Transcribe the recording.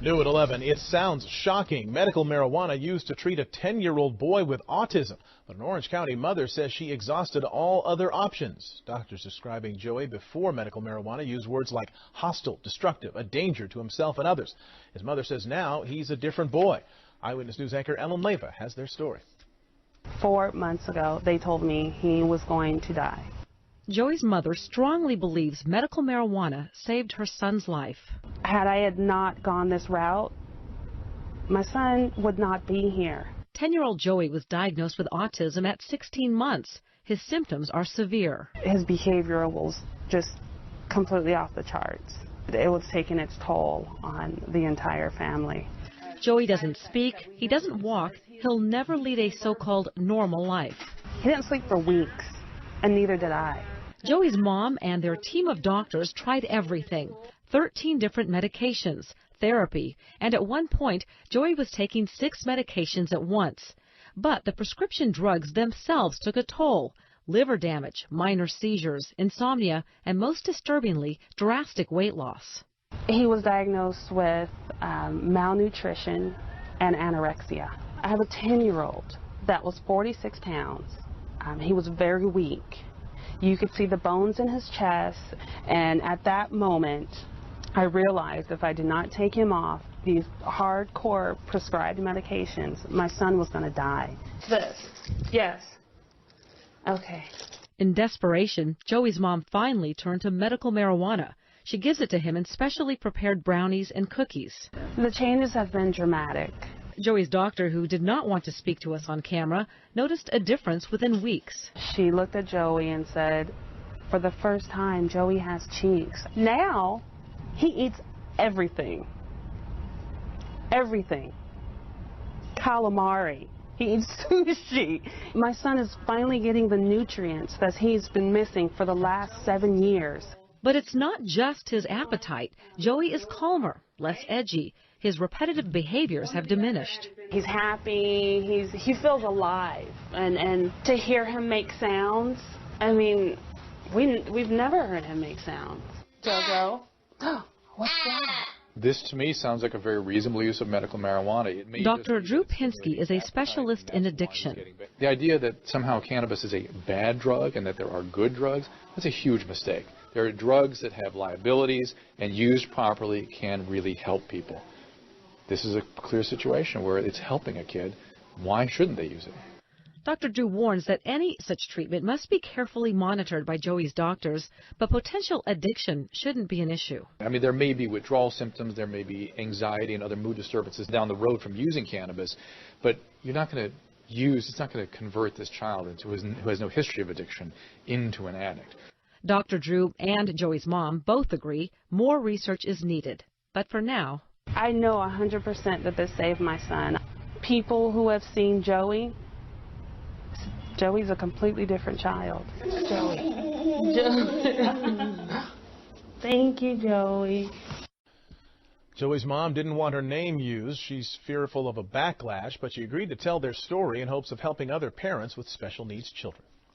New at 11, it sounds shocking. Medical marijuana used to treat a 10-year-old boy with autism. But an Orange County mother says she exhausted all other options. Doctors describing Joey before medical marijuana used words like hostile, destructive, a danger to himself and others. His mother says now he's a different boy. Eyewitness News anchor Ellen Leyva has their story. 4 months ago, they told me he was going to die. Joey's mother strongly believes medical marijuana saved her son's life. Had I not gone this route, my son would not be here. 10-year-old Joey was diagnosed with autism at 16 months. His symptoms are severe. His behavior was just completely off the charts. It was taking its toll on the entire family. Joey doesn't speak, he doesn't walk, he'll never lead a so-called normal life. He didn't sleep for weeks, and neither did I. Joey's mom and their team of doctors tried everything, 13 different medications, therapy, and at one point, Joey was taking 6 medications at once. But the prescription drugs themselves took a toll. Liver damage, minor seizures, insomnia, and most disturbingly, drastic weight loss. He was diagnosed with malnutrition and anorexia. I have a 10-year-old that was 46 pounds. He was very weak. You could see the bones in his chest, and at that moment, I realized if I did not take him off these hardcore prescribed medications, my son was going to die. This. Yes. Okay. In desperation, Joey's mom finally turned to medical marijuana. She gives it to him in specially prepared brownies and cookies. The changes have been dramatic. Joey's doctor, who did not want to speak to us on camera, noticed a difference within weeks. She looked at Joey and said, for the first time, Joey has cheeks. Now, he eats everything. Everything. Calamari. He eats sushi. My son is finally getting the nutrients that he's been missing for the last 7 years. But it's not just his appetite. Joey is calmer, less edgy. His repetitive behaviors have diminished. He's happy, he feels alive, and to hear him make sounds, I mean, we've never heard him make sounds. Jojo, what's that? This to me sounds like a very reasonable use of medical marijuana. Dr. Drew Pinsky is a specialist in addiction. The idea that somehow cannabis is a bad drug and that there are good drugs, that's a huge mistake. There are drugs that have liabilities and used properly can really help people. This is a clear situation where it's helping a kid. Why shouldn't they use it? Dr. Drew warns that any such treatment must be carefully monitored by Joey's doctors, but potential addiction shouldn't be an issue. I mean, there may be withdrawal symptoms, there may be anxiety and other mood disturbances down the road from using cannabis, but you're not going to it's not going to convert this child who has no history of addiction into an addict. Dr. Drew and Joey's mom both agree more research is needed. But for now, I know 100% that this saved my son. People who have seen Joey's a completely different child. Joey. Thank you, Joey. Joey's mom didn't want her name used. She's fearful of a backlash, but she agreed to tell their story in hopes of helping other parents with special needs children.